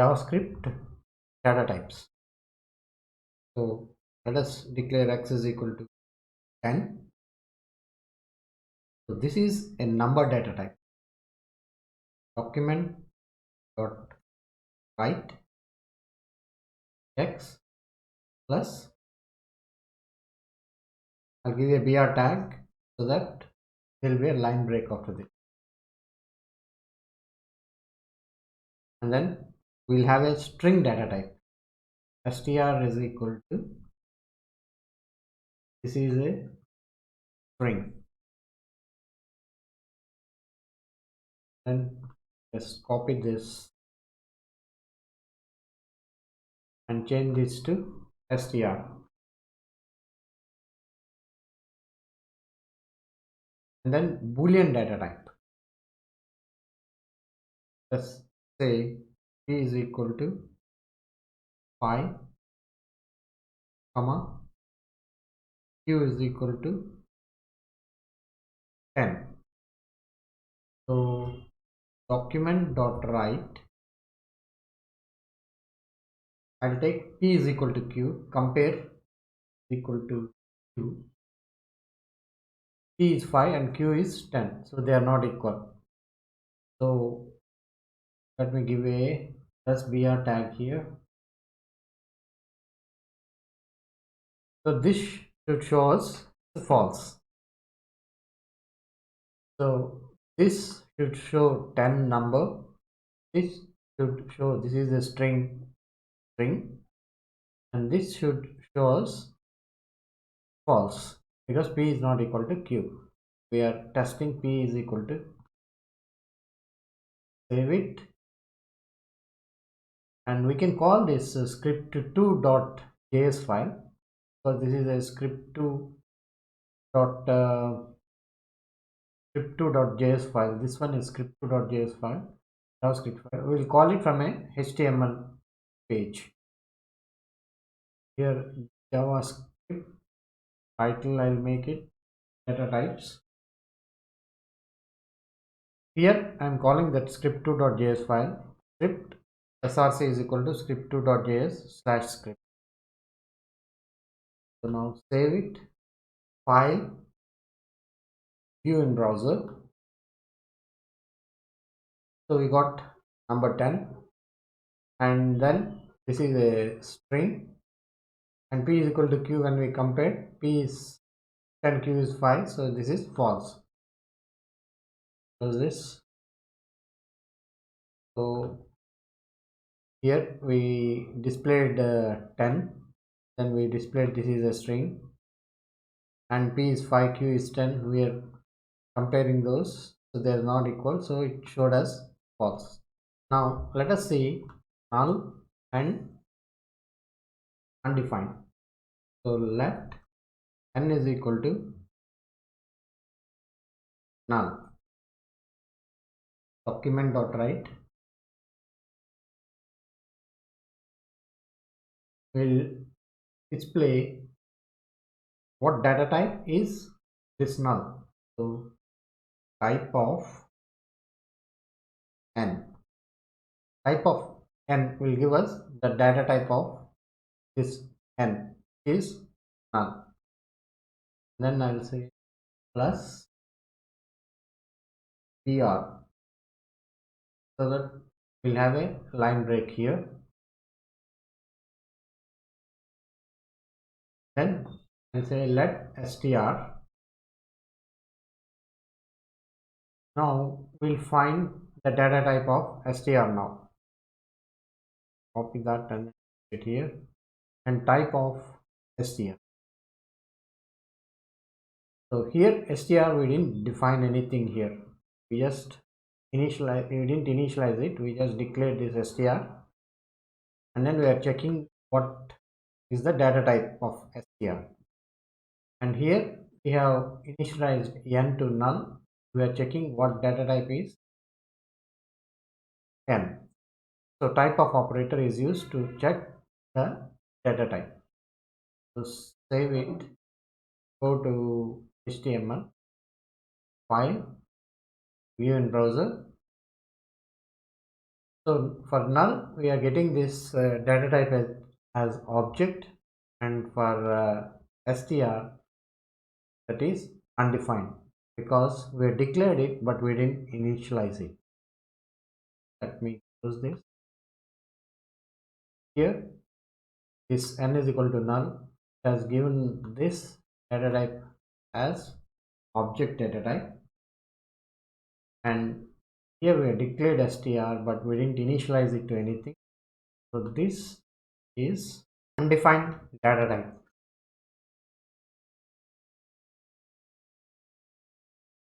JavaScript data types. So let us declare x is equal to 10. So this is a number data type. Document dot write x plus, I'll give a br tag so that there will be a line break after this, and then we'll have a string data type. Str is equal to, this is a string, and just copy this and change this to str, and then boolean data type. Let's say p is equal to 5 comma q is equal to 10. So document dot write, I'll take p is equal to q, compare equal to q, p is 5 and q is 10, so they are not equal. So let me give a plus br tag here. So this should show us false. So this should show 10 number, this should show, this is a string, and this should show us false because p is not equal to q. We are testing p is equal to, save it, and we can call this script2.js file, because this is a script2.js file. This one is script2.js file, JavaScript file. We will call it from a HTML page. Here JavaScript title, I'll make it data types. Here I am calling that script2.js file. Script src is equal to script2.js/script. So now save it, file, view in browser. So we got number 10, and then this is a string, and p is equal to q. When we compare, p is 10, q is 5, so this is false. So this, so here we displayed 10, then we displayed this is a string, and p is 5, q is 10. We are comparing those, so they are not equal, so it showed us false. Now let us see null and undefined. So let n is equal to null, document dot write will display what data type is this null. So type of n, type of n will give us the data type of this n is null. Then I will say plus br, so that we'll have a line break here. Then I'll say let str. Now we'll find the data type of str. Now copy that and put it here, and type of str. So here str, we didn't define anything here, we just initialize, we didn't initialize it, we just declared this str, and then we are checking what is the data type of str. And here we have initialized n to null, we are checking what data type is n. So type of operator is used to check the data type. So save it, go to HTML, file, view in browser. So for null, we are getting this data type as object, and for str, that is undefined, because we declared it but we didn't initialize it. Let me close this. Here this n is equal to null has given this data type as object data type, and here we have declared str but we didn't initialize it to anything, so this is undefined data type.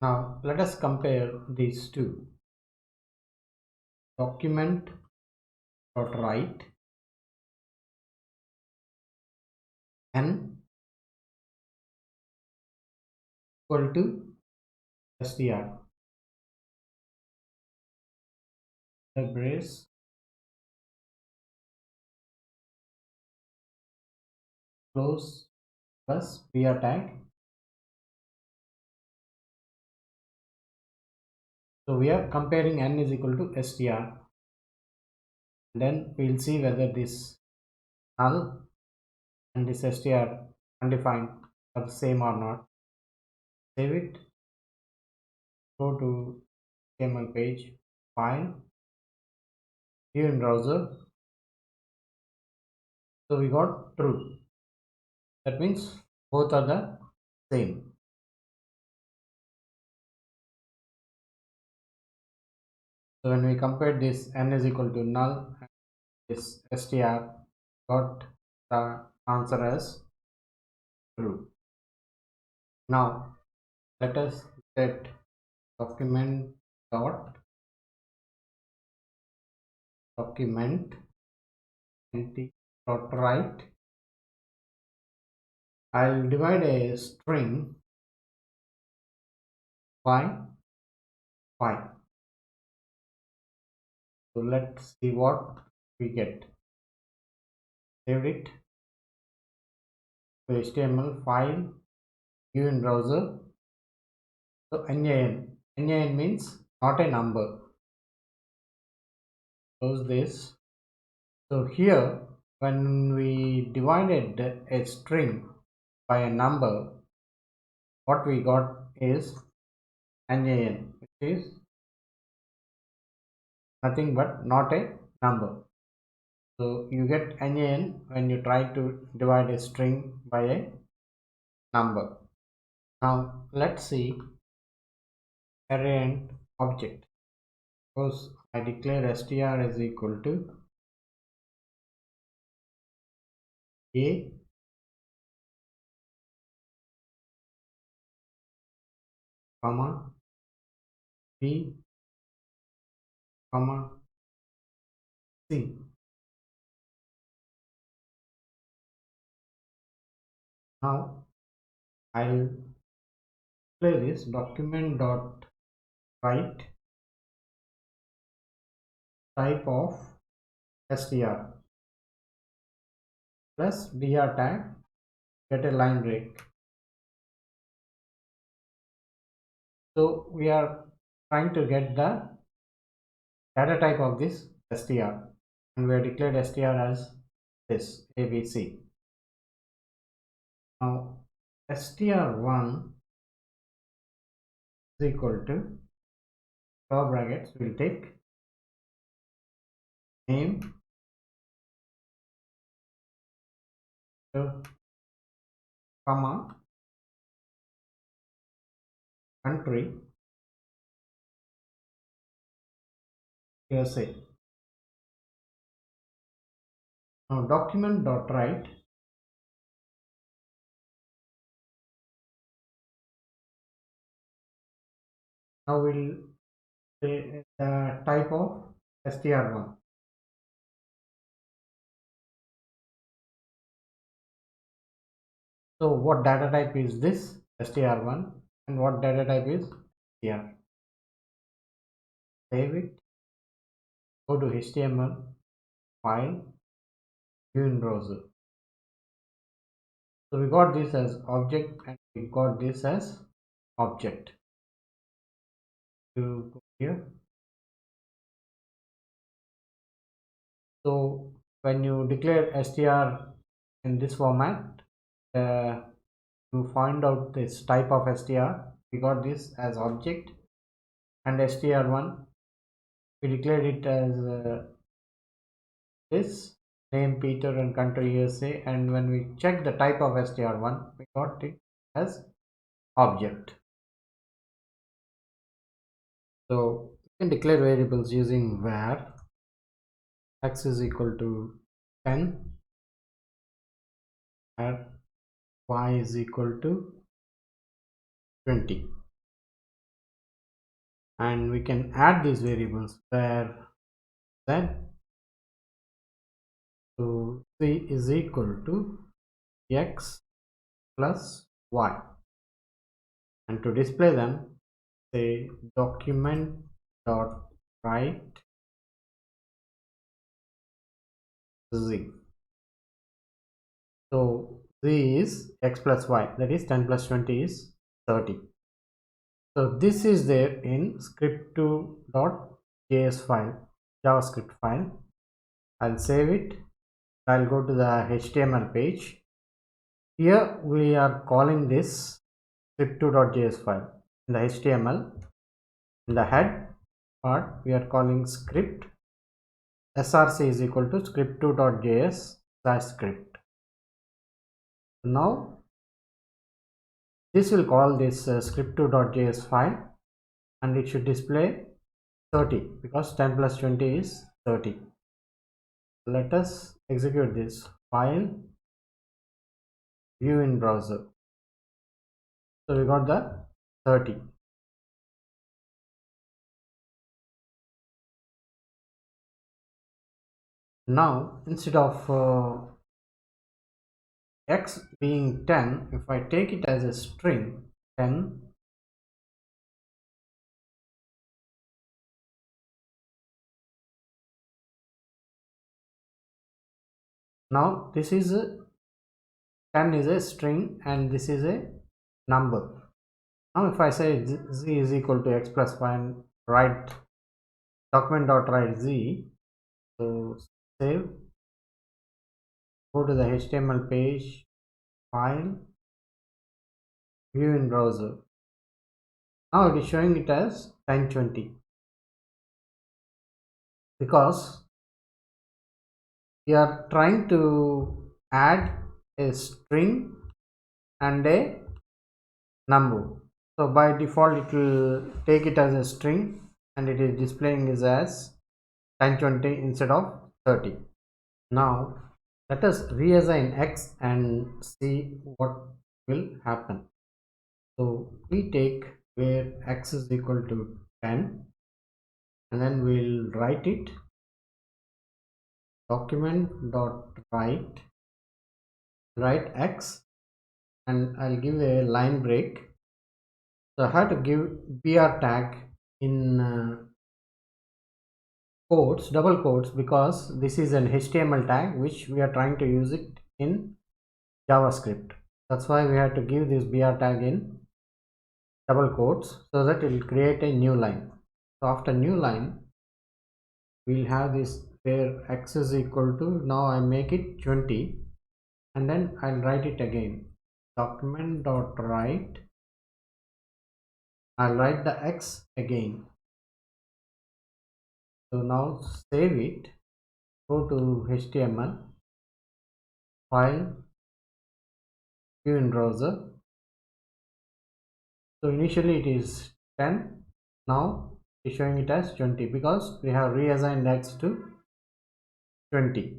Now let us compare these two. Document dot write n equal to str, the brace close plus br tag. So we are comparing n is equal to str, then we'll see whether this null and this str undefined are the same or not. Save it, go to HTML page, file, view in browser. So we got true. That means both are the same. So when we compare this n is equal to null and this str, got the answer as true. Now let us set document dot document empty dot write. I'll divide a string by 5. So let's see what we get. Save it to HTML file, view in browser. So nan means not a number. Close this. So here when we divided a string by a number, what we got is nan, which is nothing but not a number. So you get nan when you try to divide a string by a number. Now let's see array and object. Suppose I declare str is equal to a comma b comma c. Now I'll play this document dot write type of str plus br tag, get a line break. So we are trying to get the data type of this str, and we have declared str as this abc. Now str1 is equal to curly brackets, we'll take name, comma country USA. Now document dot write now we'll say the type of str1. So what data type is this str1 and what data type is str? Save it, go to HTML file, view in browser. So we got this as object and we got this as object. To go here, So when you declare str in this format, to find out this type of str, we got this as object, and str1 we declared it as this name Peter and country USA, and when we check the type of str1 we got it as object. So you can declare variables using var x is equal to 10, var y is equal to 20, and we can add these variables where z, so c is equal to x plus y, and to display them say document dot write z. So z is x plus y, that is 10 plus 20 is 30. So this is there in script2.js file, JavaScript file. I'll save it. I'll go to the HTML page. Here we are calling this script2.js file. In the HTML, in the head part, we are calling script. src is equal to script2.js slash script. Now this will call this script2.js file, and it should display 30 because 10 plus 20 is 30. Let us execute this. File, view in browser. So we got the 30. Now instead of x being 10, if I take it as a string 10, now this is a 10 is a string and this is a number. Now if I say z is equal to x plus 1, write document dot write z, so save, go to the HTML page, file, view in browser. Now it is showing it as 1020 because we are trying to add a string and a number. So by default it will take it as a string and it is displaying is as 1020 instead of 30. Now let us reassign x and see what will happen. So we take where x is equal to 10 and then we'll write it document dot write x, and I'll give a line break. So I have to give br tag in quotes, double quotes, because this is an HTML tag which we are trying to use it in JavaScript. That's why we have to give this br tag in double quotes so that it will create a new line. So after new line we'll have this where x is equal to, now I make it 20 and then I'll write it again document dot write, I'll write the x again. So now save it, go to HTML, file, view in browser. So initially it is 10, now it's showing it as 20 because we have reassigned x to 20.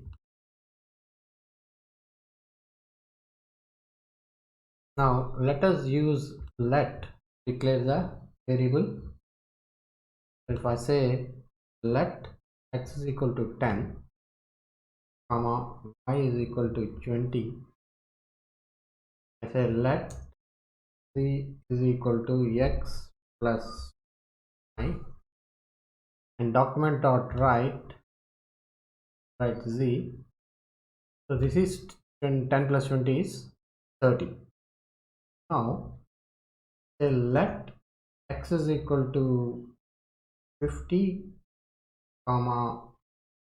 Now let us use let, declare the variable. If I say let x is equal to 10 comma y is equal to 20, I say let z is equal to x plus y, and document dot write z. So this is 10 plus 20 is 30. Now say let x is equal to 50 comma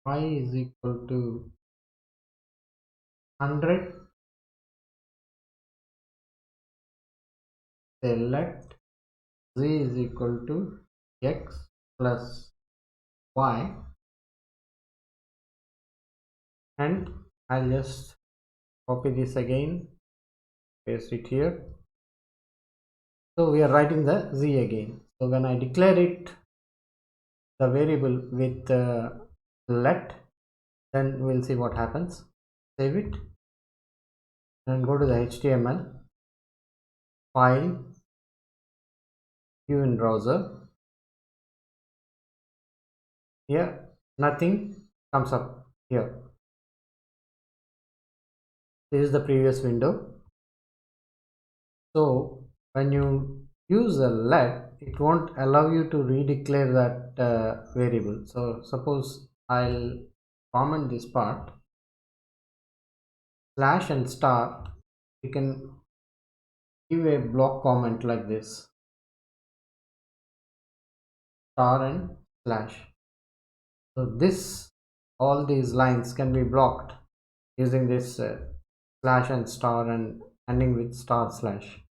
y is equal to 100, say let z is equal to x plus y, and I'll just copy this again, paste it here. So we are writing the z again. So when I declare it, the variable with let, then we'll see what happens. Save it and go to the HTML file, view in browser. Here nothing comes up here. This is the previous window. So when you use a let, it won't allow you to redeclare that variable. So suppose I'll comment this part, slash and star, you can give a block comment like this, star and slash. So this, all these lines can be blocked using this slash and star and ending with star slash.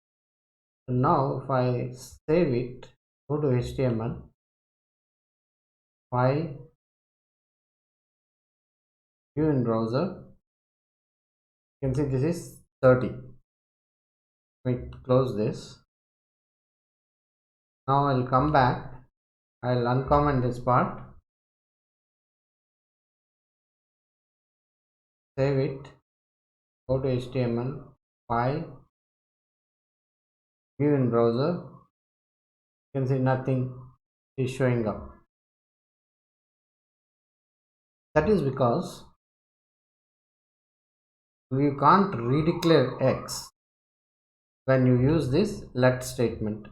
So now if I save it, go to HTML file, view in browser, you can see this is 30. Let me close this. Now I'll come back, I'll uncomment this part, save it, go to HTML file, view in browser, you can see nothing is showing up. That is because you can't redeclare x when you use this let statement.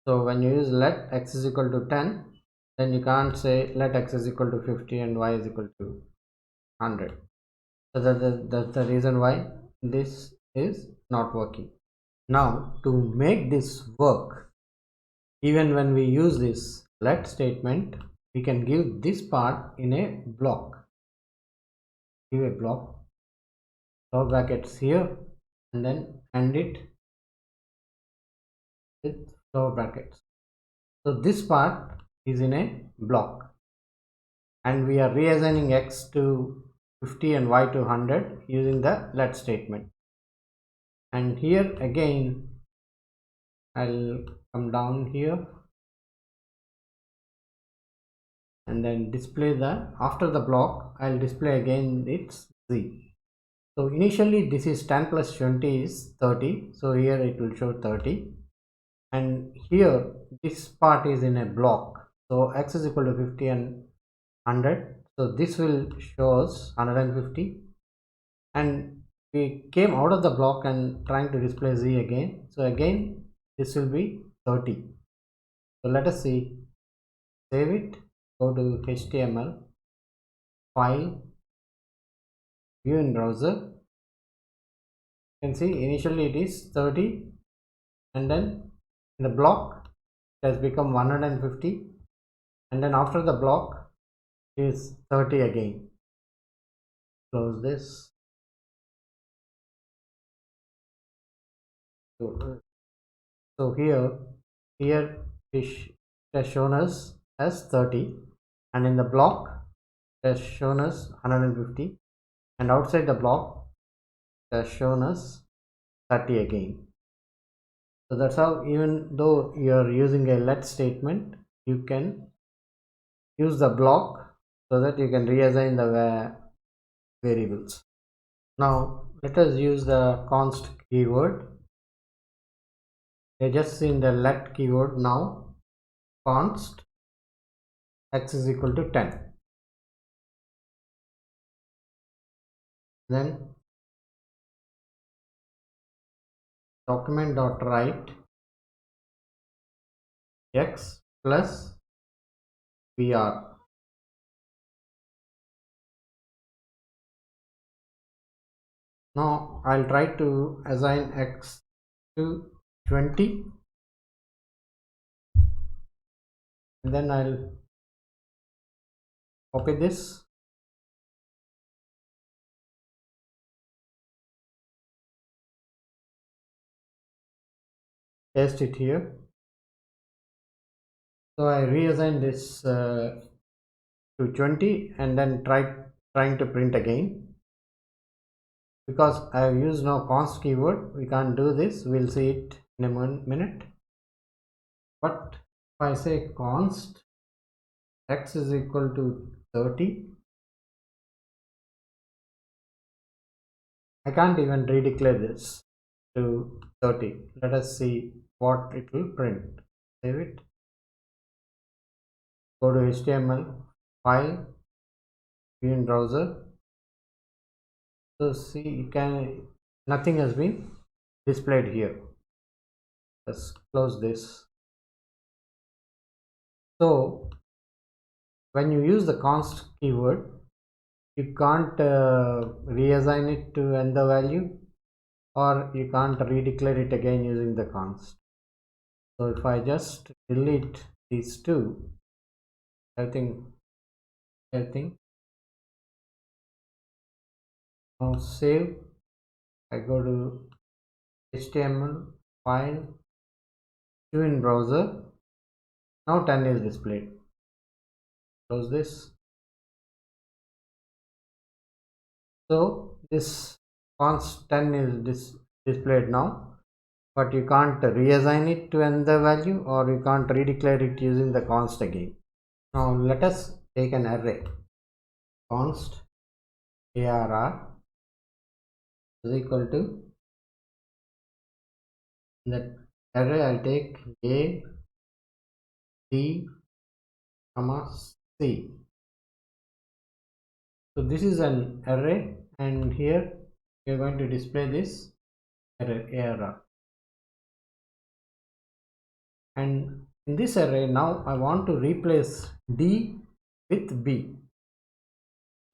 So when you use let x is equal to 10, then you can't say let x is equal to 50 and y is equal to 100. So that's the reason why this is not working. Now to make this work, even when we use this let statement, we can give this part in a block. Give a block, brackets here, and then end it with brackets. So this part is in a block, and we are reassigning x to 50 and y to 100 using the let statement. And here again I'll come down here and then display the, after the block I'll display again its z. So initially this is 10 plus 20 is 30, so here it will show 30, and here this part is in a block, so x is equal to 50 and 100, so this will show us 150, and we came out of the block and trying to display z again, so again this will be 30. So let us see, save it, go to HTML file, view in browser, you can see initially it is 30, and then in the block it has become 150, and then after the block is 30 again. Close this. So here it has shown us as 30, and in the block it has shown us 150, and outside the block it has shown us 30 again. So that's how, even though you are using a let statement, you can use the block so that you can reassign the variables. Now let us use the const keyword. I just seen the let keyword. Now const x is equal to 10, then document.write x plus vr. Now I'll try to assign x to 20, and then I'll copy this, paste it here. So I reassign this to 20 and then trying to print again. Because I have used now const keyword, we can't do this. We'll see it in a minute. But if I say const x is equal to 30, I can't even redeclare this to 30. Let us see what it will print. Save it. Go to HTML file, view in browser. So see, you can, nothing has been displayed here. Let's close this. So when you use the const keyword, you can't reassign it to another value, or you can't redeclare it again using the const. So if I just delete these two, everything now save. I go to HTML file, view in browser. Now 10 is displayed. Close this. So this const 10 is displayed now, but you can't reassign it to another value, or you can't redeclare it using the const again. Now let us take an array. Const arr is equal to, that array I'll take a, b, comma, c. So this is an array, and here we are going to display this array arr. And in this array now I want to replace d with b.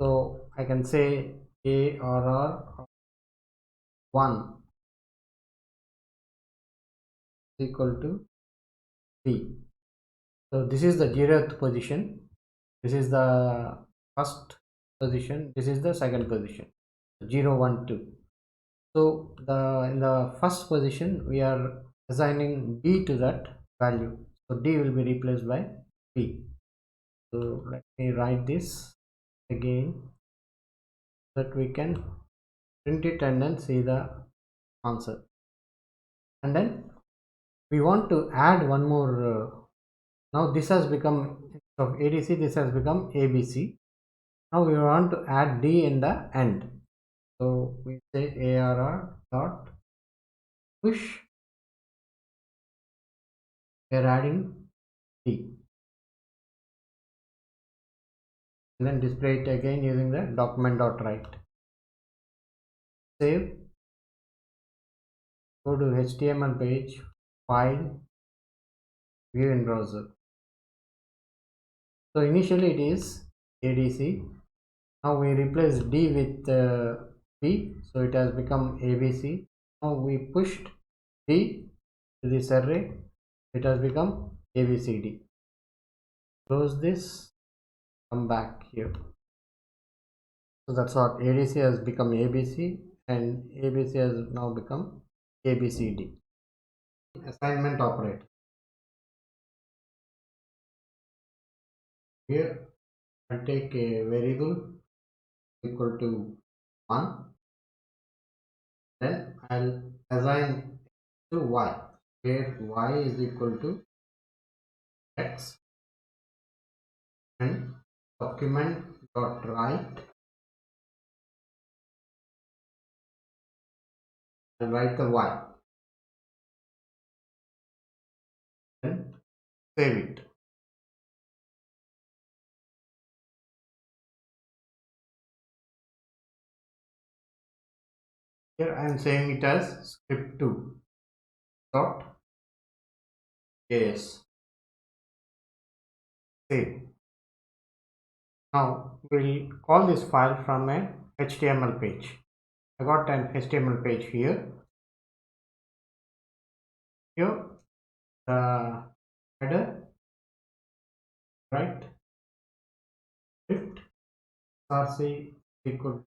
So I can say arr 1 equal to b. So this is the 0th position, this is the first position, this is the second position, 0 1 2. So in the first position we are assigning b to that value, so d will be replaced by b. So let me write this again, that we can print it and then see the answer. And then we want to add one more. Now this has become, instead of ADC, this has become ABC. Now we want to add D in the end. So we say ARR dot push. We are adding D, and then display it again using the document dot write. Save. Go to HTML page, file, view in browser. So initially it is ADC. Now we replace D with B, so it has become ABC. Now we pushed D to this array, it has become ABCD. Close this, come back here. So that's what ADC has become ABC, and ABC has now become ABCD. Assignment operator. Here I'll take a variable equal to 1, then I'll assign to y, where y is equal to x, and document dot write, I'll write the y, and save it. Here I am saying it as script2 dot js. Save. Now we'll call this file from a HTML page. I got an HTML page here. Here the header, right, script, src equal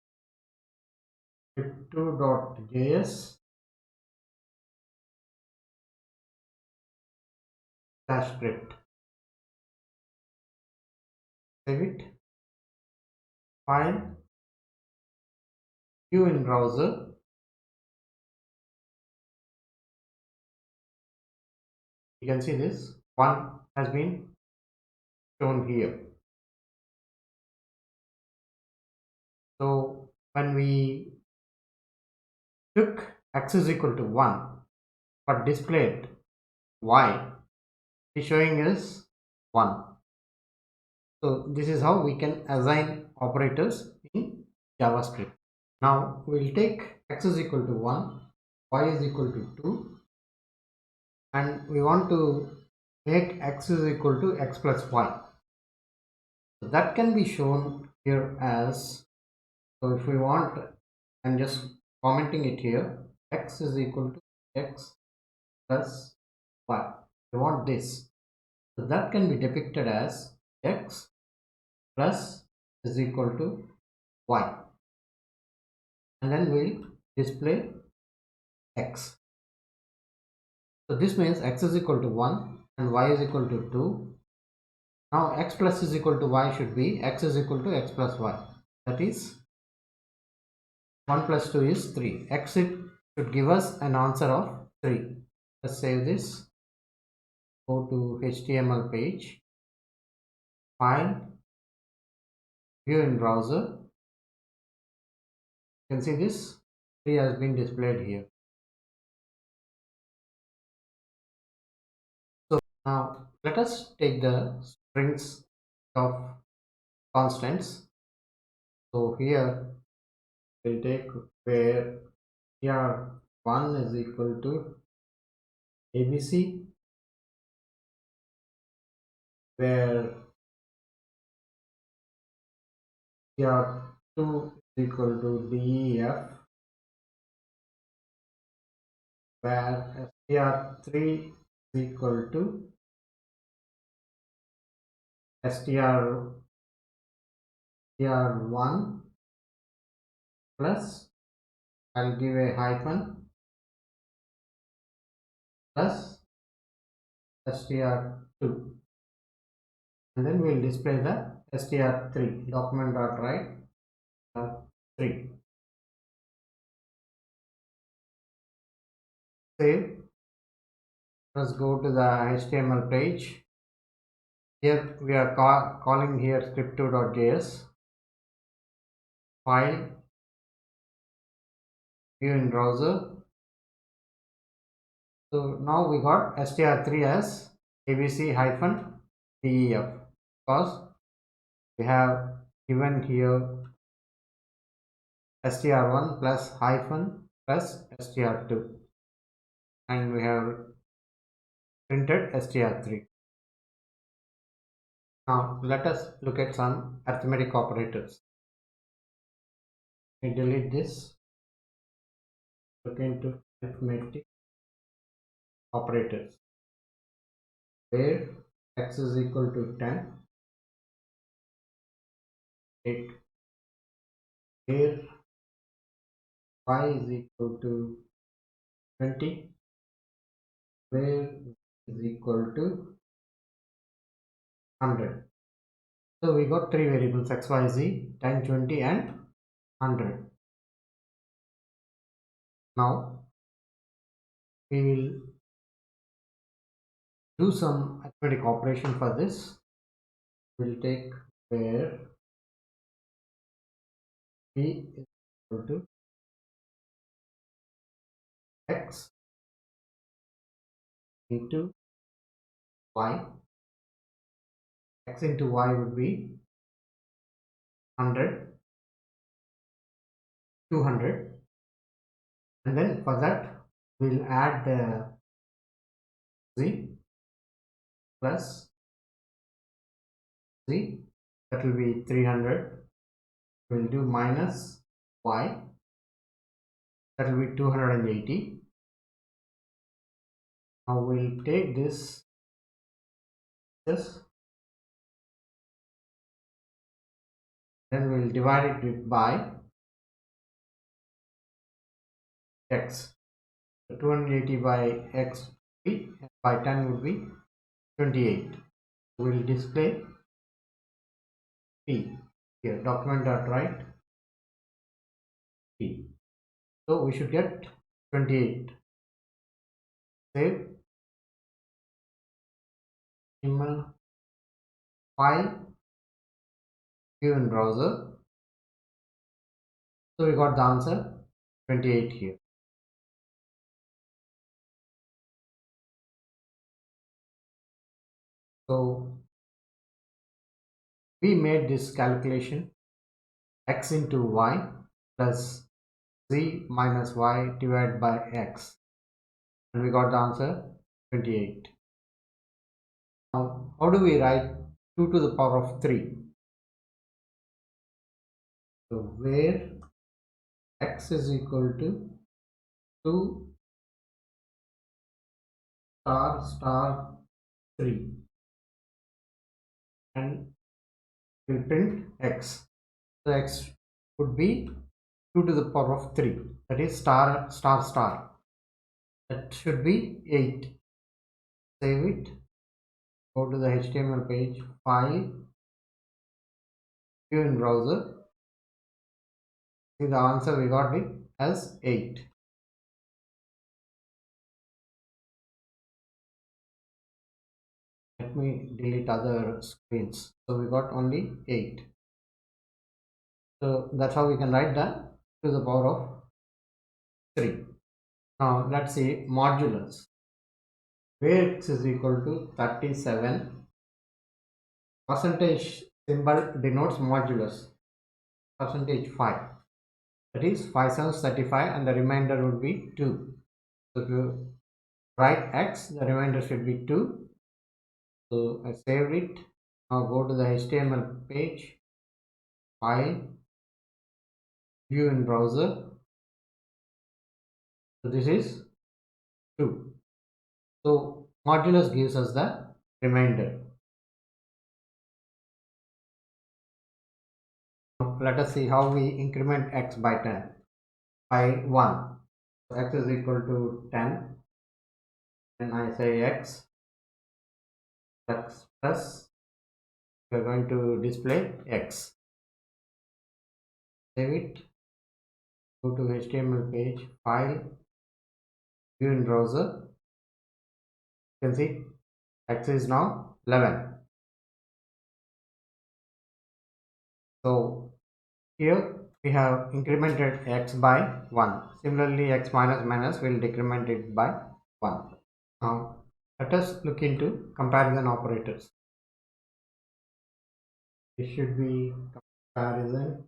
to script2.js slash script. Save it. File, view in browser. You can see this one has been shown here. So when we took x is equal to 1 but displayed y, is showing is 1. So this is how we can assign operators in JavaScript. Now we'll take x is equal to 1, y is equal to 2, and we want to make x is equal to x plus y. So that can be shown here as, so if we want, I'm just commenting it here, x is equal to x plus y. We want this. So that can be depicted as x plus is equal to y, and then we'll display x. So this means x is equal to 1 and y is equal to 2. Now x plus is equal to y should be x is equal to x plus y. That is 1 plus 2 is 3. X should give us an answer of 3. Let's save this. Go to HTML page. File, view in browser. You can see this 3 has been displayed here. So now let us take the strings of constants. So here we'll take where one is equal to ABC, where two is equal to DEF, where str3 is equal to str1 plus, I'll give a hyphen, plus str2, and then we'll display the str3 document.write 3. Save. Let's go to the HTML page. Here we are calling here script2.js. File, view in browser. So now we got str3 as abc hyphen def, because we have given here str1 plus hyphen plus str2, and we have printed str3. Now let us look at some arithmetic operators. We delete this. Look into arithmetic operators, where x is equal to 10, take where y is equal to 20, where is equal to 100. So we got three variables x, y, z, 10, 20 and 100. Now we will do some arithmetic operation for this. We'll take where p is equal to x into y. X into y would be 100, 200, and then for that we'll add the z plus z, that will be 300. We'll do minus y, that will be 280. Now we'll take this then we'll divide it by x. So 280 by x by 10 would be 28. We'll display p here, document.write p. So we should get 28. Save, email, file, view in browser. So we got the answer 28 here. So we made this calculation x into y plus z minus y divided by x, and we got the answer 28. Now how do we write 2 to the power of 3? So where x is equal to 2 star star 3, and we'll print x. So x would be 2 to the power of 3, that is star star star, that should be 8. Save it, go to the HTML page, file, view in browser. See, the answer we got it as 8. Let me delete other screens. So we got only 8. So that's how we can write that to the power of 3. Now let's see modulus. Where x is equal to 37, percentage symbol denotes modulus, percentage 5. That is 5 7s 35, and the remainder would be 2. So if you write x, the remainder should be 2. So I saved it. Now go to the HTML page, file, view in browser. So this is 2. So modulus gives us the remainder. Now let us see how we increment x by 10 by 1. So x is equal to 10, and I say x plus we are going to display x. Save it, go to HTML page, file, view in browser. You can see x is now 11. So here we have incremented x by 1. Similarly, x minus minus will decrement it by 1. Now let us look into comparison operators. This should be comparison.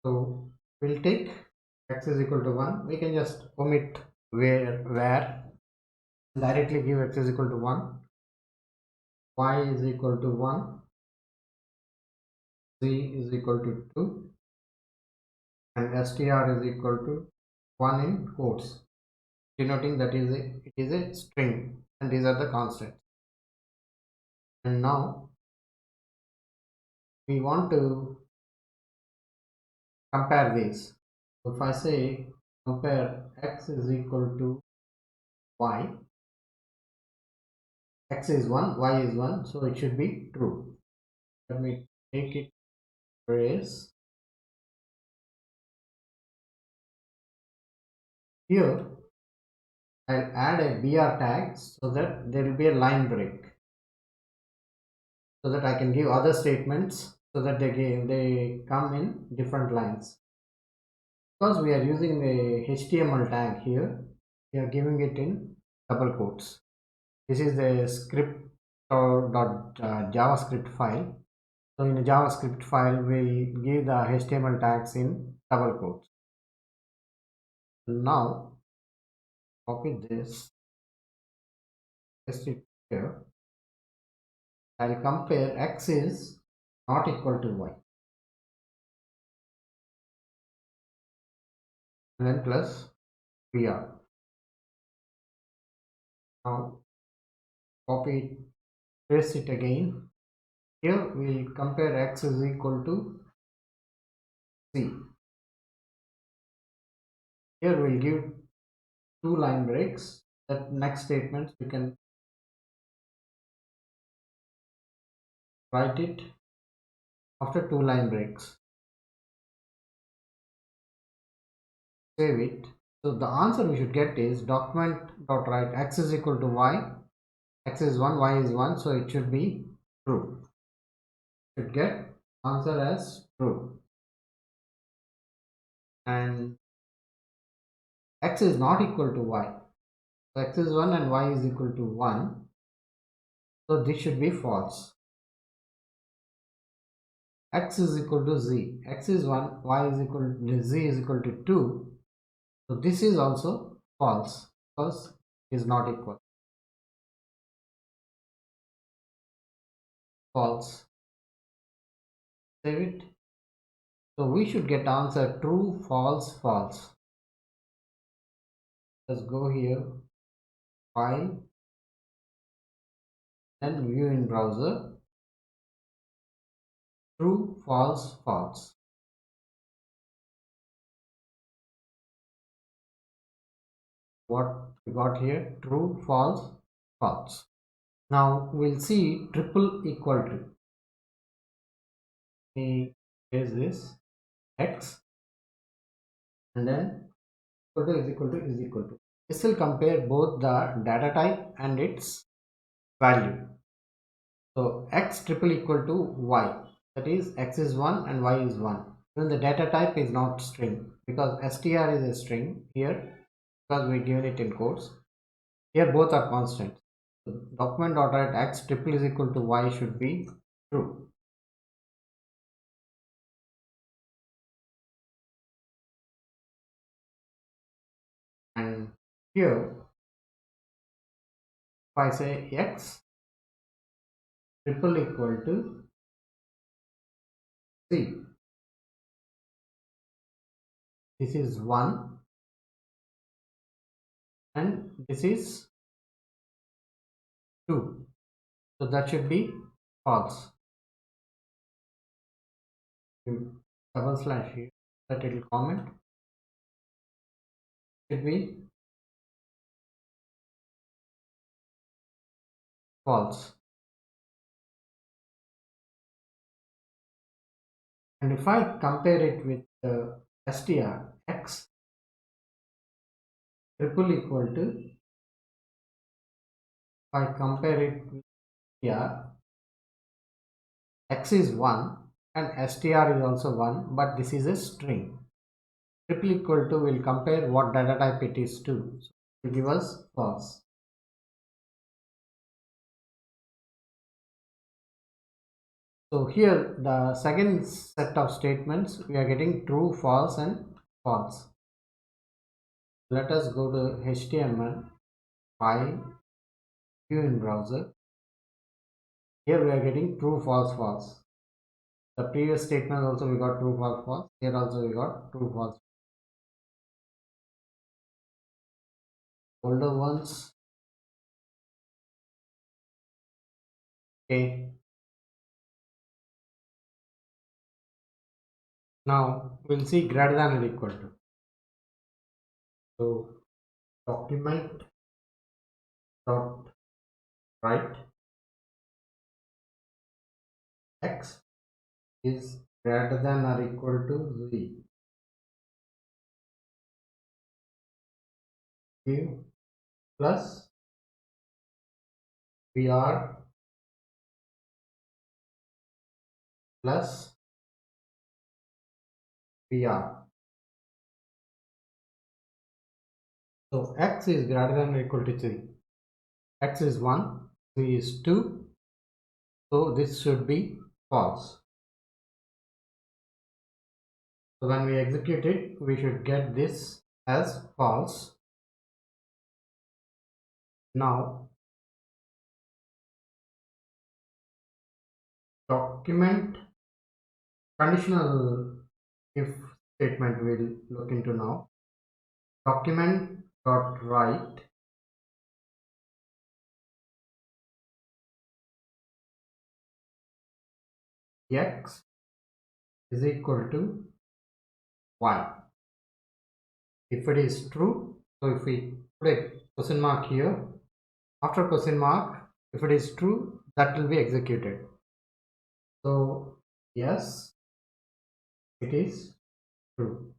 So we'll take x is equal to 1. We can just omit where directly give x is equal to 1, y is equal to 1, z is equal to 2, and str is equal to 1 in quotes, denoting that it is a string, and these are the constants. And now we want to compare these. So if I say compare x is equal to y, x is 1, y is 1, so it should be true. Let me take it trace. Here I'll add a br tag so that there will be a line break, so that I can give other statements so that they come in different lines. Because we are using a HTML tag here, we are giving it in double quotes. This is the script or JavaScript file. So in a JavaScript file, we'll give the HTML tags in double quotes. Now copy this, paste it here. I'll compare x is not equal to y, and then plus br. Now copy it trace it again. Here we will compare x is equal to c. Here we will give two line breaks. That next statements we can write it after two line breaks. Save it. So the answer we should get is document.write x is equal to y. X is 1, y is 1, so it should be true. Should get answer as true. And x is not equal to y. So x is 1 and y is equal to 1. So this should be false. X is equal to z. X is 1, y is equal to z is equal to 2. So this is also false because it is not equal. False. Save it. So we should get answer true, false, false. Let's go here, file, and view in browser. True, false, false. What we got here? True, false, false. Now we'll see triple equal to. We is this x and then equal to is equal to is equal to. This will compare both the data type and its value. So x triple equal to y, that is x is 1 and y is 1. Even the data type is not string because str is a string here because we given it in quotes. Here both are constant. So document.write x triple is equal to y should be true. And here if I say x triple equal to c, this is 1 and this is 2. So that should be false. Double slash here that it will comment should be false. And if I compare it with str x triple equal to, if I compare it with str, x is 1 and str is also 1, but this is a string. Triple equal to will compare what data type it is to. So it will give us false. So here the second set of statements we are getting true, false and false. Let us go to HTML, file, view in browser. Here we are getting true, false, false. The previous statement also we got true, false, false. Here also we got true, false. Older ones. Okay. Now we'll see greater than or equal to. So document dot write x is greater than or equal to z. Give plus vr plus vr. So x is greater than or equal to 3. X is 1, 3 is 2. So this should be false. So when we execute it, we should get this as false. Now document conditional if statement we'll look into now. Document dot write x is equal to y. If it is true, so if we put a question mark here, after question mark, if it is true, that will be executed. So yes, it is true.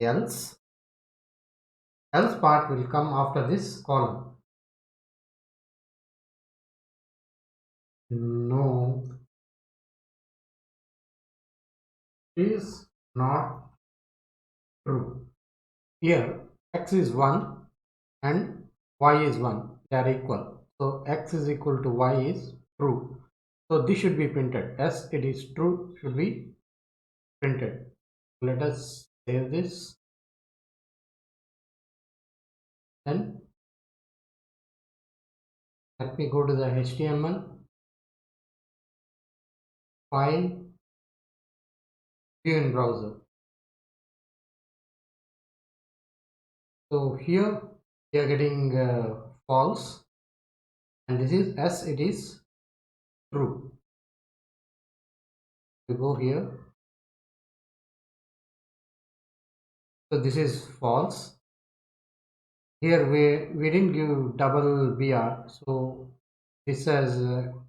Else part will come after this column. No, is not true. Here x is 1 and y is 1. They are equal. So x is equal to y is true. So this should be printed. Yes, it is true should be printed. Let us save this. Then let me go to the HTML file, view in browser. So here we are getting false, and this is as it is true. We go here. So this is false. Here we didn't give double BR, so this has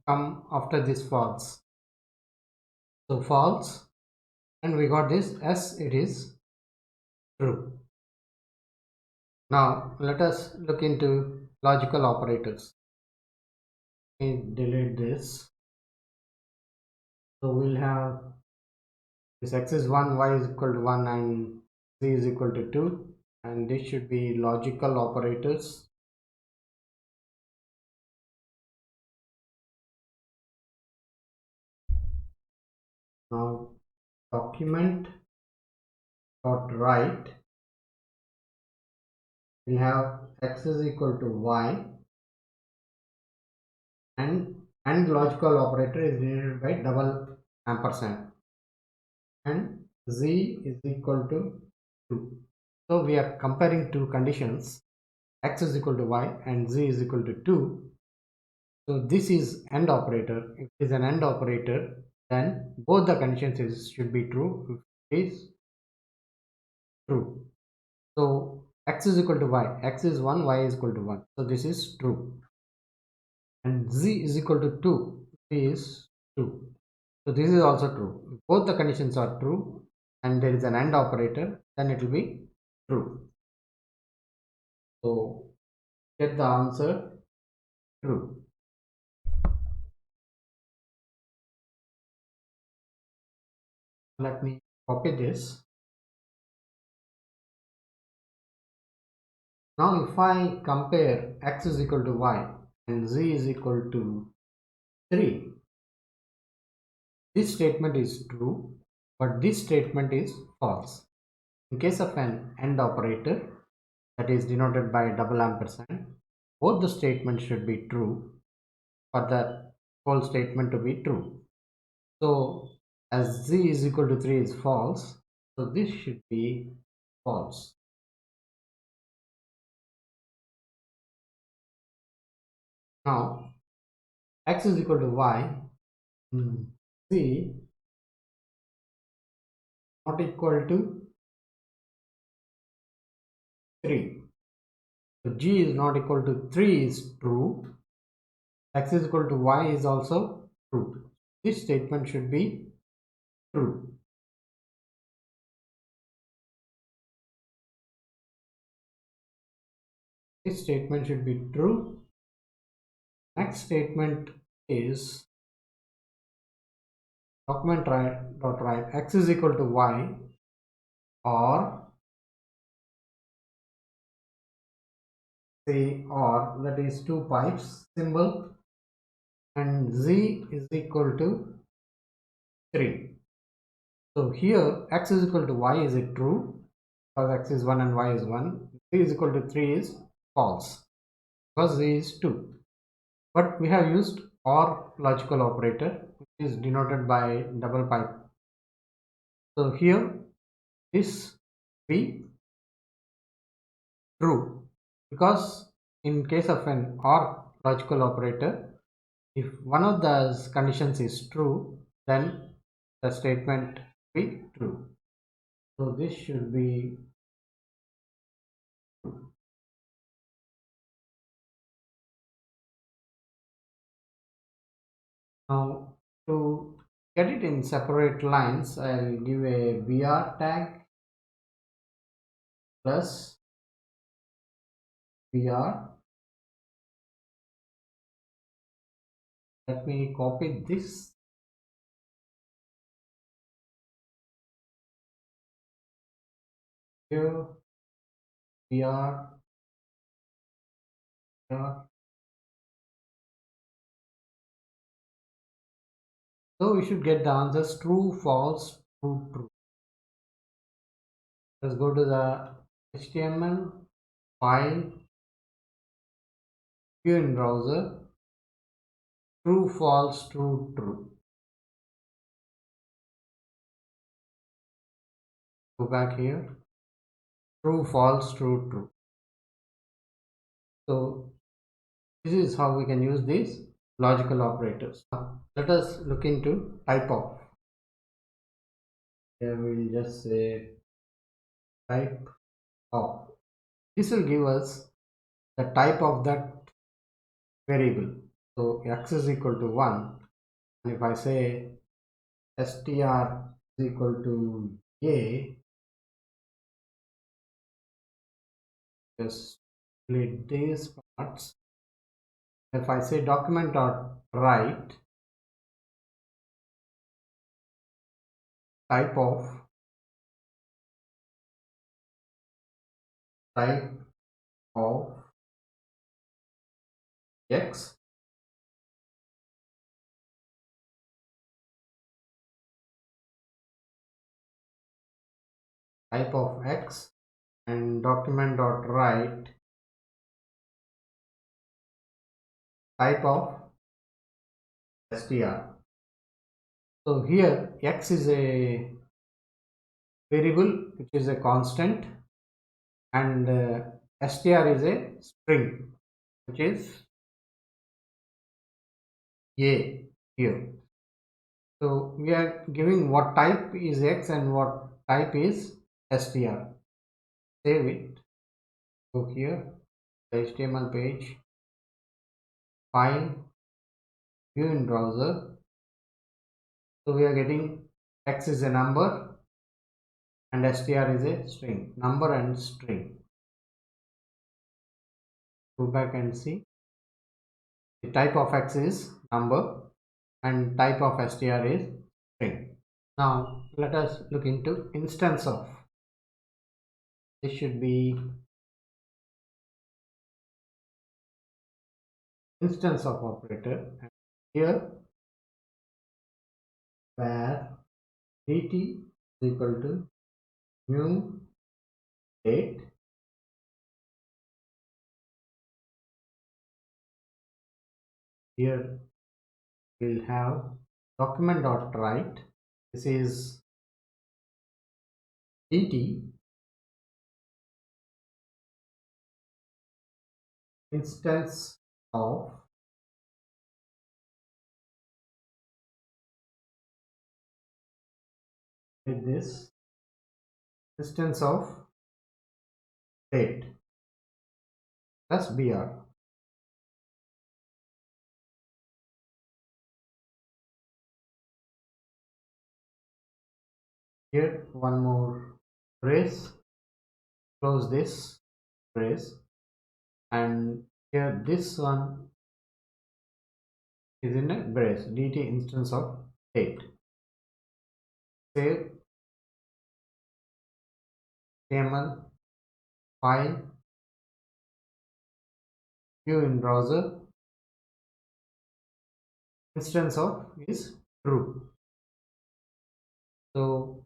come after this false. So false, and we got this as it is true. Now let us look into logical operators. Let me delete this. So we'll have this x is 1, y is equal to 1, and z is equal to 2, and this should be logical operators. Now document dot write will have x is equal to y, and logical operator is denoted by double ampersand, and z is equal to 2. So we are comparing two conditions, x is equal to y and z is equal to 2. So this is AND operator. If it is an AND operator, then both the conditions should be true. If it is true, so x is equal to y, x is 1, y is equal to 1. So this is true. And z is equal to 2, is 2. So this is also true. If both the conditions are true and there is an AND operator, then it will be true. So get the answer true. Let me copy this. Now if I compare x is equal to y and z is equal to 3, this statement is true, but this statement is false. In case of an AND operator, that is denoted by double ampersand, both the statements should be true for the whole statement to be true. So as z is equal to 3 is false, so this should be false. Now x is equal to y, z not equal to 3. So g is not equal to 3 is true. X is equal to y is also true. This statement should be true. This statement should be true. Next statement is document dot write x is equal to y, or say or, that is two pipes symbol, and z is equal to 3. So here x is equal to y, is it true? Because x is 1 and y is 1. Z is equal to 3 is false because z is 2. But we have used OR logical operator, which is denoted by double pipe. So here this be true, because in case of an OR logical operator, if one of the conditions is true, then the statement be true. So this should be true. Now to get it in separate lines, I'll give a br tag plus br. Let me copy this here, br, br. So we should get the answers true, false, true, true. Let's go to the HTML file, view in browser, true, false, true, true. Go back here, true, false, true, true. So this is how we can use these logical operators. Now, let us look into type of. Here we will just say type of. This will give us the type of that variable. So x is equal to 1, and if I say str is equal to a, just split these parts. If I say document dot write type of type of x, type of x, and document dot write type of str. So here x is a variable which is a constant, and str is a string which is a here. So we are giving what type is x and what type is str. Save it. Go here, the HTML page, file, view in browser. So we are getting x is a number and str is a string, number and string. Go back and see. The type of x is number and type of str is string. Now let us look into instance of. This should be instance of operator, and here where dt is equal to new date, here we'll have document dot write. This is dt instance of with this instance of date plus br. Here one more brace, close this brace, and here this one is in a brace, dt instance of date. Save, HTML file, view in browser, instance of is true. So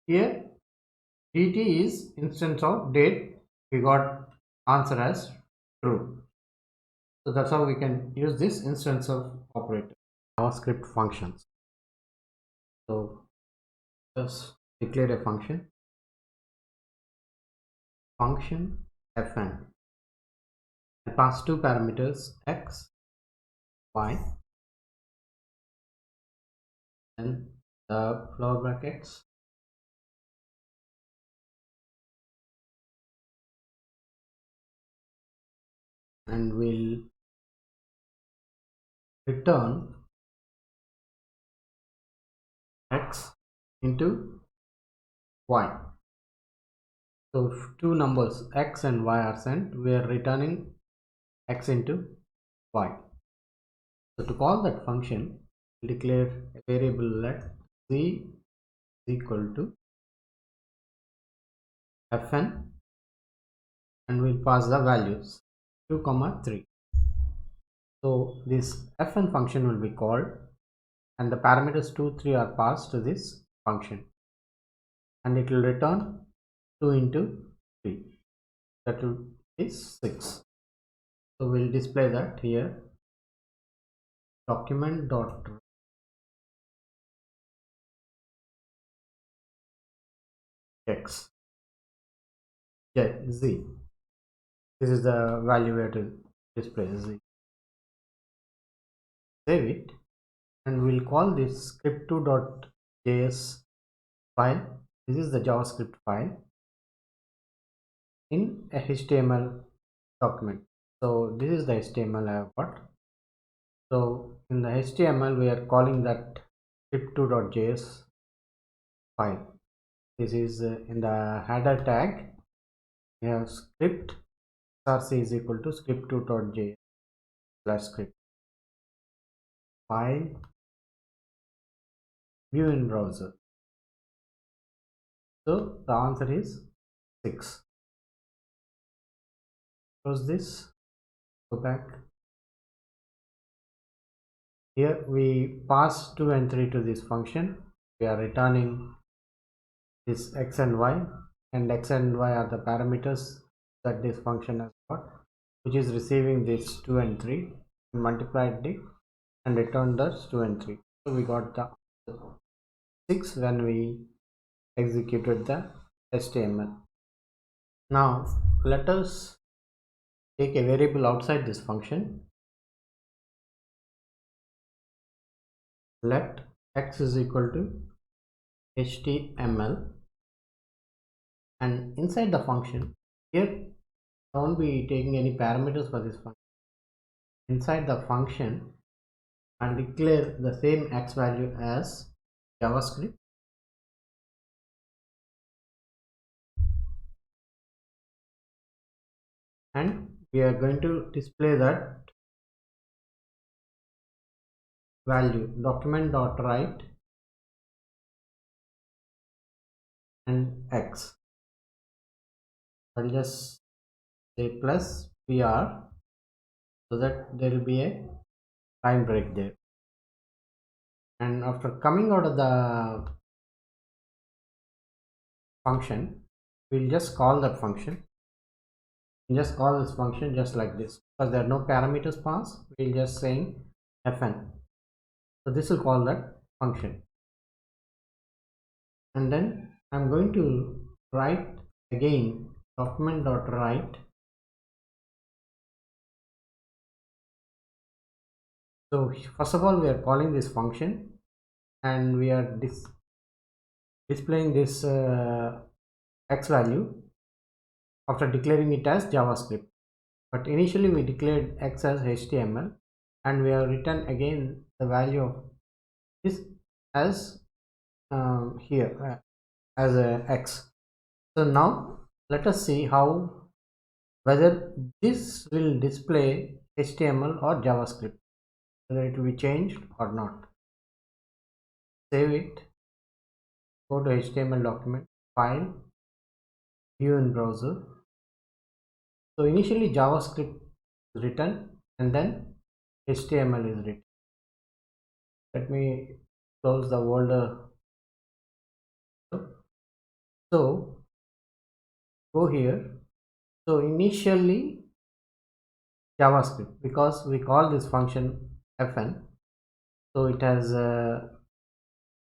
here dt is instance of date, we got answer as true. So that's how we can use this instance of operator. JavaScript functions. So just declare a function fn and pass two parameters x, y. and the flower brackets, and we'll return x into y. So if two numbers x and y are sent, we are returning x into y. So to call that function, we'll declare a variable let z is equal to fn, and we'll pass the values 2 comma 3. So this fn function will be called, and the parameters 2 3 are passed to this function, and it will return 2 into 3, that will be 6. So we'll display that here, document dot x z. This is the value we have to display, z. Save it, and we'll call this script2.js file. This is the JavaScript file in a HTML document. So this is the HTML I have got. So in the HTML we are calling that script2.js file. This is in the header tag we have script src is equal to script2.js slash script file view in browser. So the answer is 6. Close this, go back. Here we pass 2 and 3 to this function. We are returning this x and y, and x and y are the parameters that this function has got, which is receiving this 2 and 3, multiplied it and returned those 2 and 3. So we got the 6 when we executed the HTML. Now let us take a variable outside this function. Let x is equal to HTML, and inside the function, here I won't be taking any parameters for this function. Inside the function, I'll declare the same x value as JavaScript, and we are going to display that value document.write and x. I'll just say plus PR so that there will be a line break there. And after coming out of the function, we'll just call that function. We'll just call this function just like this, because there are no parameters passed. We'll just saying fn. So this will call that function, and then I'm going to write again document.write. So first of all, we are calling this function, and we are displaying this x value after declaring it as JavaScript. But initially we declared x as HTML, and we have written again the value of this as here as a x. So now let us see how whether this will display HTML or JavaScript, whether it will be changed or not. Save it, go to HTML document, file, view in browser. So initially JavaScript is written and then HTML is written. Let me close the folder. So go here. So initially JavaScript, because we call this function fn, so it has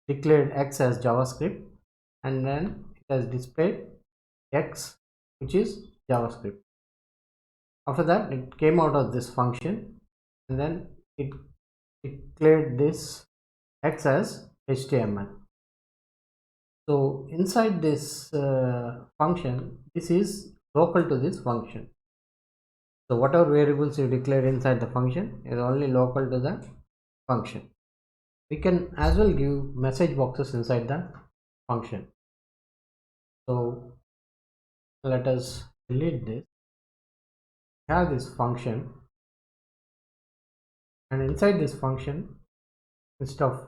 declared x as JavaScript, and then it has displayed x, which is JavaScript. After that it came out of this function, and then it declared this x as HTML. So inside this function, this is local to this function. So whatever variables you declare inside the function is only local to the function. We can as well give message boxes inside the function. So let us delete this. Have this function, and inside this function, instead of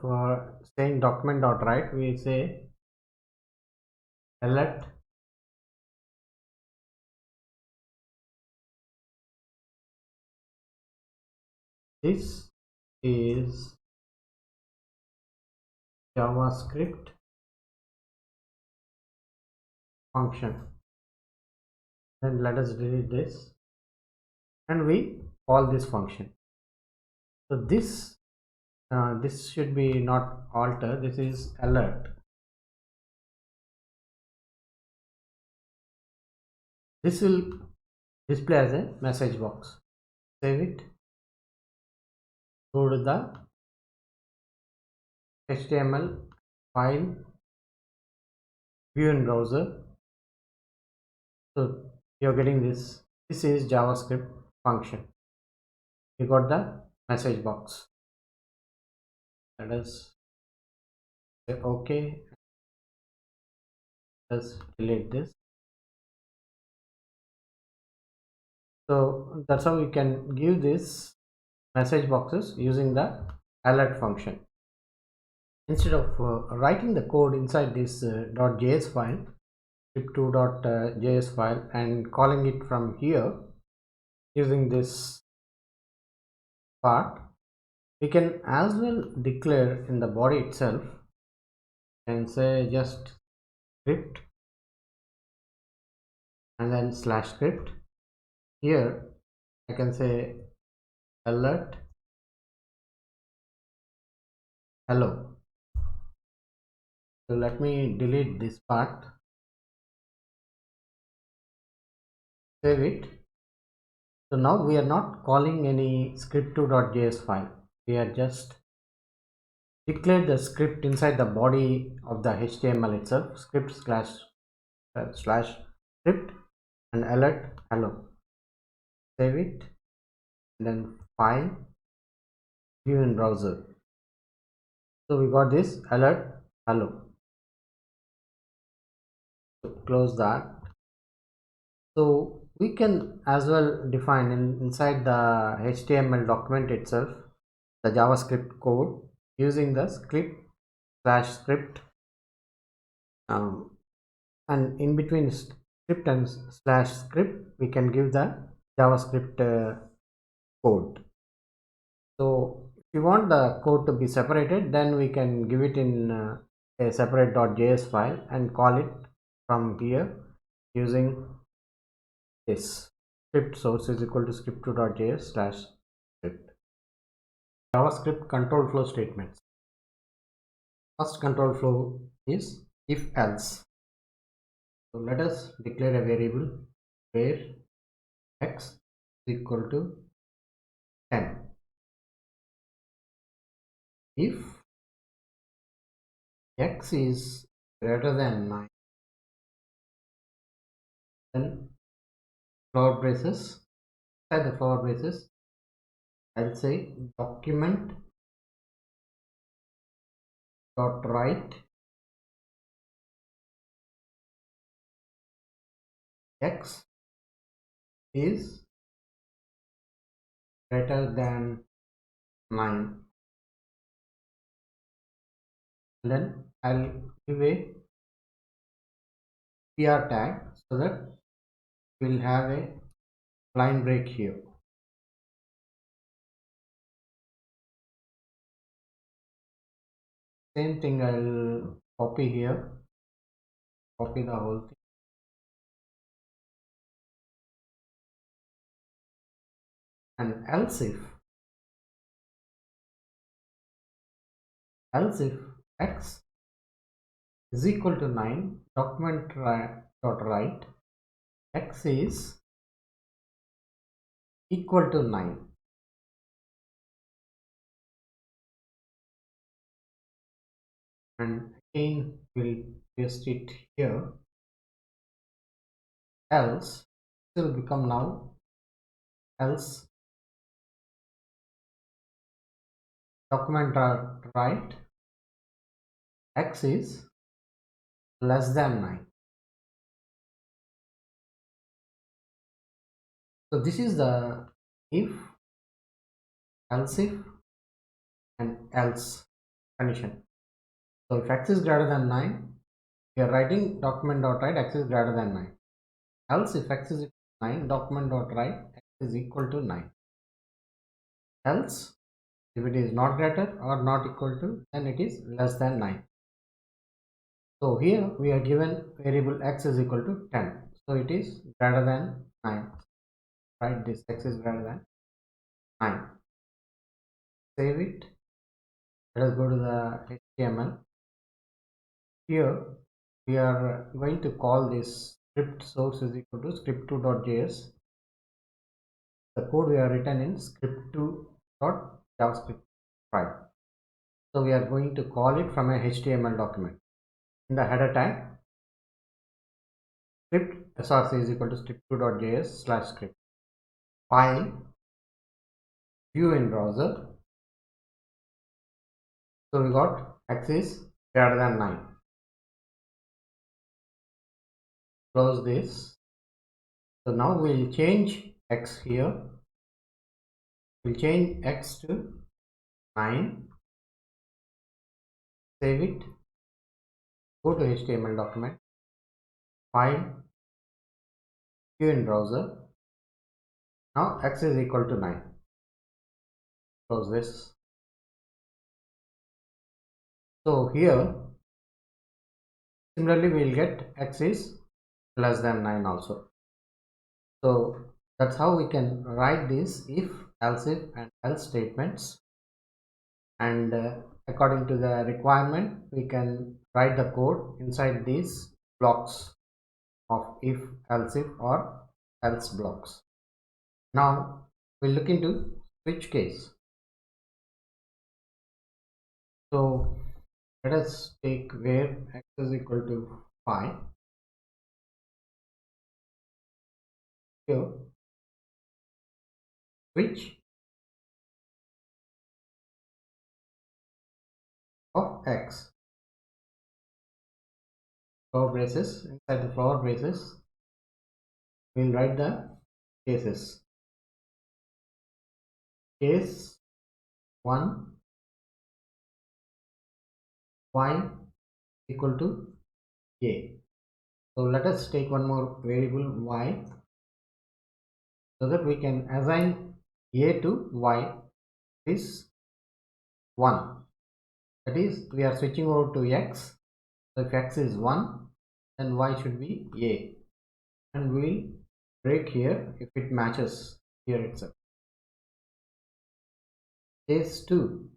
saying document.write, we say let this is JavaScript function. Then let us delete this, and we call this function. So this should be not alter. This is alert. This will display as a message box. Save it. Go to the HTML file, view in browser. So you're getting this. This is JavaScript function. You got the message box. Let us say OK. Let's delete this. So that's how we can give this message boxes using the alert function. Instead of writing the code inside this .js file, script2.js file, and calling it from here using this part, we can as well declare in the body itself and say just script and then slash script. Here I can say alert hello. So let me delete this part, save it. So now we are not calling any script2.js file. We are just declare the script inside the body of the HTML itself, script slash script and alert hello. Save it and then file, view in browser. So we got this alert hello. So close that. So we can as well define inside the HTML document itself the JavaScript code using the script and in between script and slash script we can give the JavaScript code. So if you want the code to be separated, then we can give it in a separate .js file and call it from here using this script source is equal to script2.js slash script. JavaScript control flow statements. First control flow is if else. So let us declare a variable where x is equal to 10. If x is greater than 9, then flower braces, inside the flower braces I'll say document dot write x is greater than 9, and then I'll give a PR tag so that we'll have a line break here. Same thing I'll copy here, copy the whole thing, and else if x is equal to 9, document dot write x is equal to 9. and again we'll paste it here, else it will become now else document right x is less than 9. So this is the if, else if and else condition. So if x is greater than 9, we are writing document.write x is greater than 9. Else if x is equal to 9, document.write x is equal to 9. Else if it is not greater or not equal to, then it is less than 9. So here we are given variable x is equal to 10. So it is greater than 9. Write this x is greater than 9. Save it. Let us go to the HTML. Here we are going to call this script source is equal to script2.js. The code we have written in script2.javascript file. So we are going to call it from a HTML document. In the header tag, script src is equal to script2.js/script. File, view in browser. So we got x is greater than 9. Close this. So now we'll change x here. We'll change x to 9. Save it. Go to HTML document. File, view in browser. Now x is equal to 9. Close this. So here similarly we'll get x is less than 9 also. So that's how we can write these if, else if and else statements, and according to the requirement we can write the code inside these blocks of if, else if or else blocks. Now we'll look into switch case. So let us take where x is equal to 5. Here switch of x, flower braces. Inside the flower braces we'll write the cases. Case 1, y equal to a. So let us take one more variable y, so that we can assign a to y is 1. That is, we are switching over to x. So if x is 1, then y should be a, and we will break here if it matches here itself. Case 2,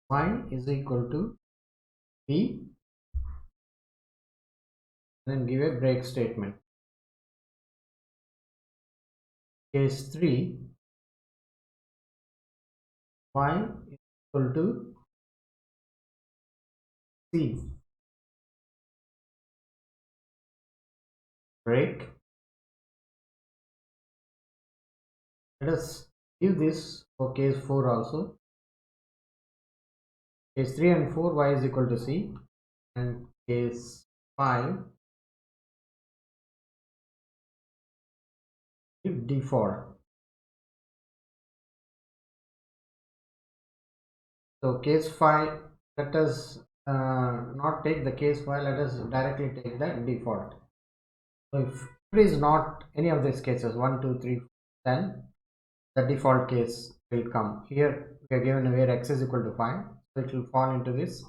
y is equal to b, then give a break statement. Case 3, y is equal to c, break. Let us give this for case 4 also. Case 3 and 4, y is equal to c, and case 5 if default. So case 5, let us not take the case 5, let us directly take the default. So if it is not any of these cases 1, 2, 3, then the default case will come. Here we are given where x is equal to 5, so it will fall into this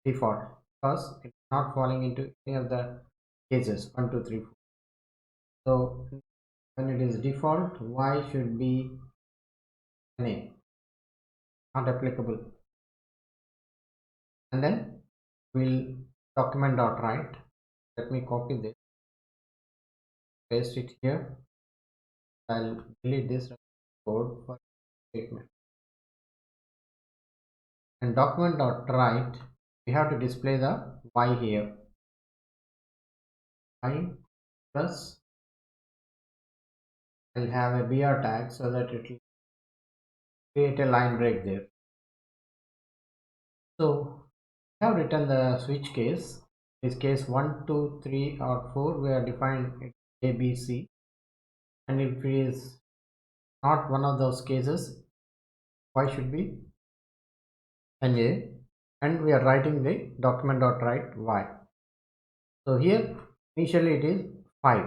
default because it's not falling into any of the cases 1, 2, 3, 4. So when it is default, y should be NA, not applicable. And then we'll document.write. Let me copy this, paste it here. I'll delete this code for statement. and document.write, we have to display the y here. Y plus, I'll have a br tag so that it will create a line break there. So we have written the switch case. This case 1, 2, 3 or 4, we have defined it A, B, C, and if it is not one of those cases, y should be NA, and we are writing the document.write y. So here initially it is 5,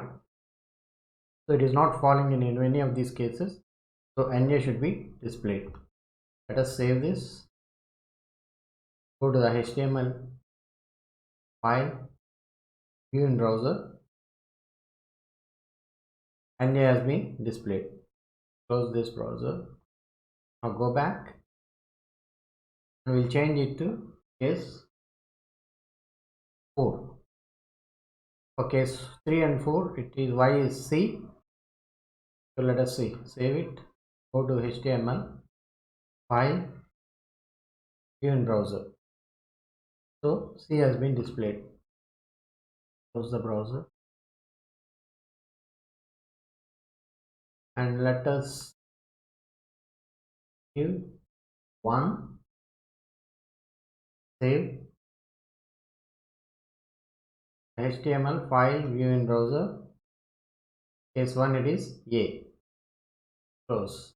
so it is not falling in any of these cases, so NA should be displayed. Let us save this, go to the HTML file, view in browser, NA has been displayed. Close this browser. Now go back and we'll change it to case 4. For case 3 and 4, it is y is C. So let us see, save it, go to HTML file, view in browser. So C has been displayed. Close the browser and let us give 1, save, HTML file, view in browser, case 1 it is A, close.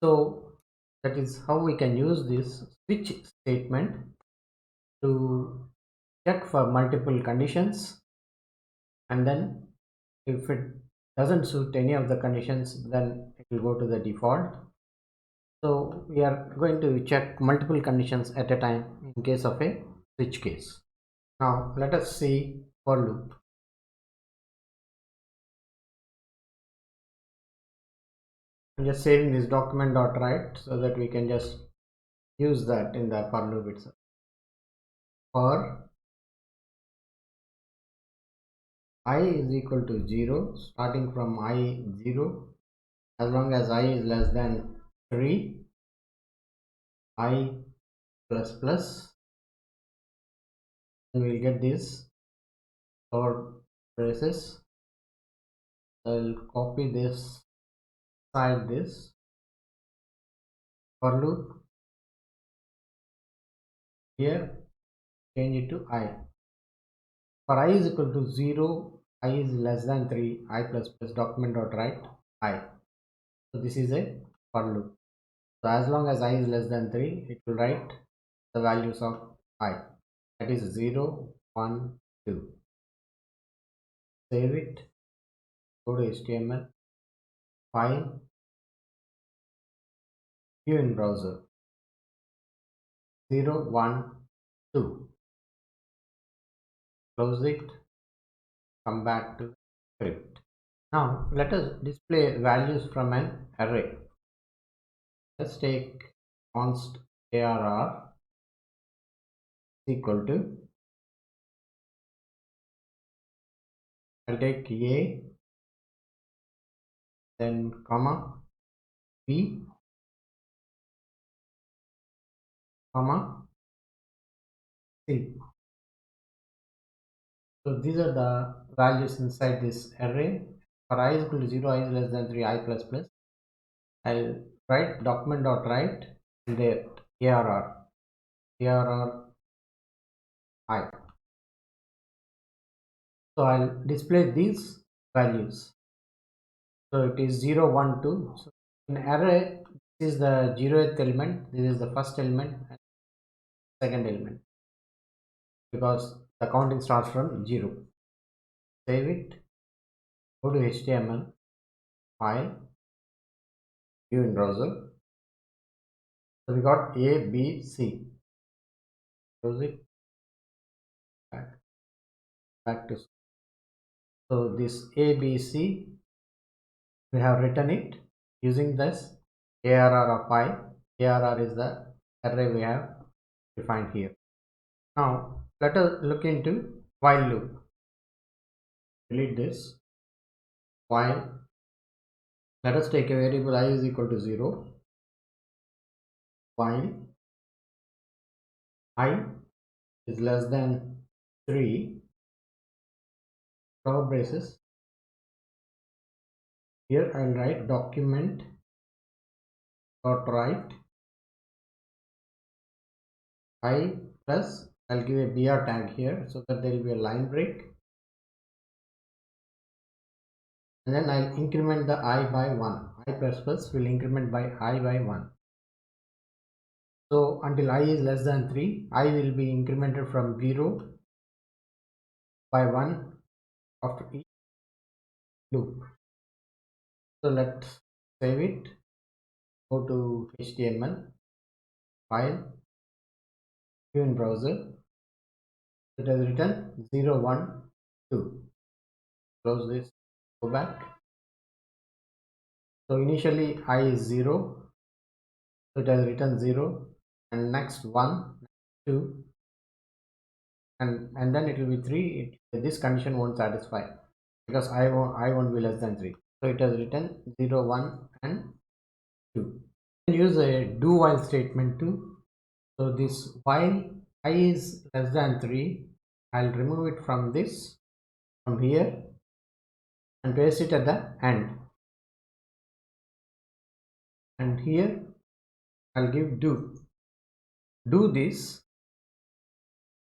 So that is how we can use this switch statement to check for multiple conditions, and then if it doesn't suit any of the conditions, then it will go to the default. So we are going to check multiple conditions at a time in case of a switch case. Now let us see for loop. I'm just saving this document.write so that we can just use that in the for loop itself. For I is equal to 0, starting from I 0, as long as I is less than 3, I plus plus, and we'll get this for braces. I'll copy this side this for loop here, change it to I. For I is equal to 0, I is less than 3, I plus plus document.write I. So this is a for loop. So as long as I is less than 3, it will write the values of I, that is 0, 1, 2. Save it, go to HTML file, view in browser, 0, 1, 2. Close it, come back to script. Now let us display values from an array. Let's take const arr equal to, I'll take a, then comma b, comma c. So these are the values inside this array. For I is equal to 0, I is less than 3, I plus plus. I'll write document.write there arr I. So I'll display these values. So it is 0, 1, 2. So in array, this is the 0th element, this is the first element and second element, because the counting starts from 0. Save it, go to HTML file, view in browser. So we got A, B, C. Close it, back to. So this A, B, C, we have written it using this arr of I. Arr is the array we have defined here. Now let us look into while loop. Delete this. While, let us take a variable I is equal to 0. while I is less than 3, curly braces. Here I'll write document dot write I plus, I'll give a br tag here so that there will be a line break, and then I'll increment the I by 1. I plus plus will increment by I by 1. So until I is less than 3, I will be incremented from 0 by 1 after each loop. So let's save it, go to HTML, file, view in browser. It has written 0, 1, 2. Close this, go back. So initially I is 0, so it has written 0, and next 1, 2, and then it will be 3. This condition won't satisfy because I won't be less than 3. So it has written 0, 1 and 2. You can use a do while statement too. So this while I is less than 3, I'll remove it from this, from here, and paste it at the end. And here I'll give do. Do this,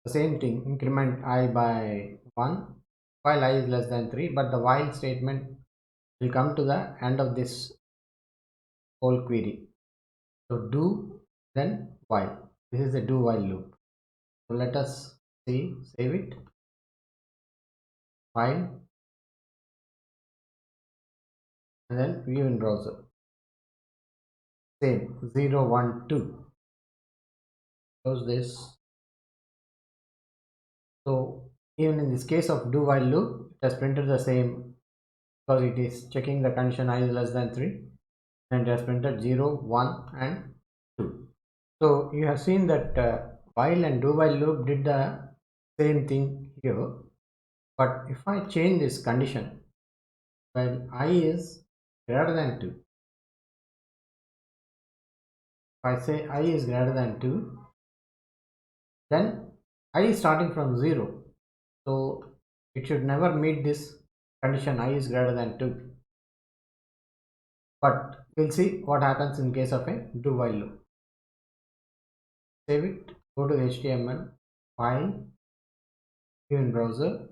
the same thing, increment I by 1 while I is less than 3, but the while statement will come to the end of this whole query. So do, then while. This is a do while loop. So let us see, save it, file, and then view in browser. Same 0, 1, 2. Close this. So even in this case of do while loop, it has printed the same because it is checking the condition I is less than 3, and it has printed 0, 1 and 2. So you have seen that while and do while loop did the same thing here, but if I change this condition while I is greater than 2, if I say I is greater than 2, then I is starting from 0, so it should never meet this condition I is greater than 2. But we'll see what happens in case of a do while loop. Save it, go to HTML, file, view in browser.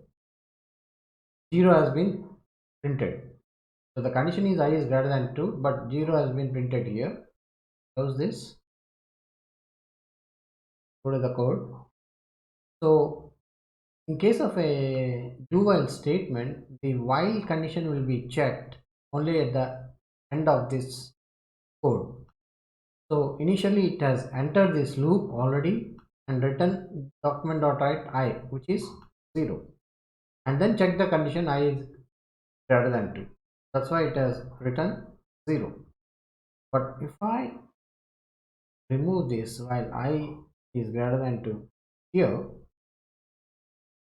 0 has been printed. So the condition is I is greater than 2, but 0 has been printed here. Close this, go to the code. So in case of a do while statement, the while condition will be checked only at the end of this code. So initially it has entered this loop already and written document.write I, which is 0, and then check the condition I is greater than 2. That's why it has written 0. But if I remove this while I is greater than 2 here,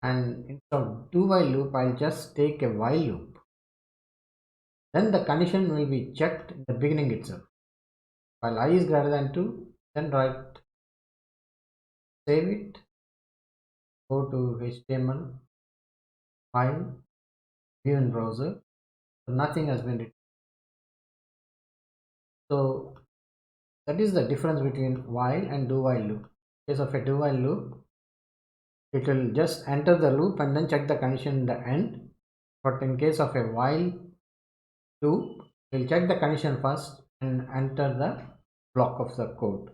and instead of do while loop I'll just take a while loop, then the condition will be checked in the beginning itself. While I is greater than 2, then write, save it, go to HTML, file, view in browser. So nothing has been written. So that is the difference between while and do while loop. In case of a do while loop, it will just enter the loop and then check the condition in the end. But in case of a while loop, we'll check the condition first and enter the block of the code.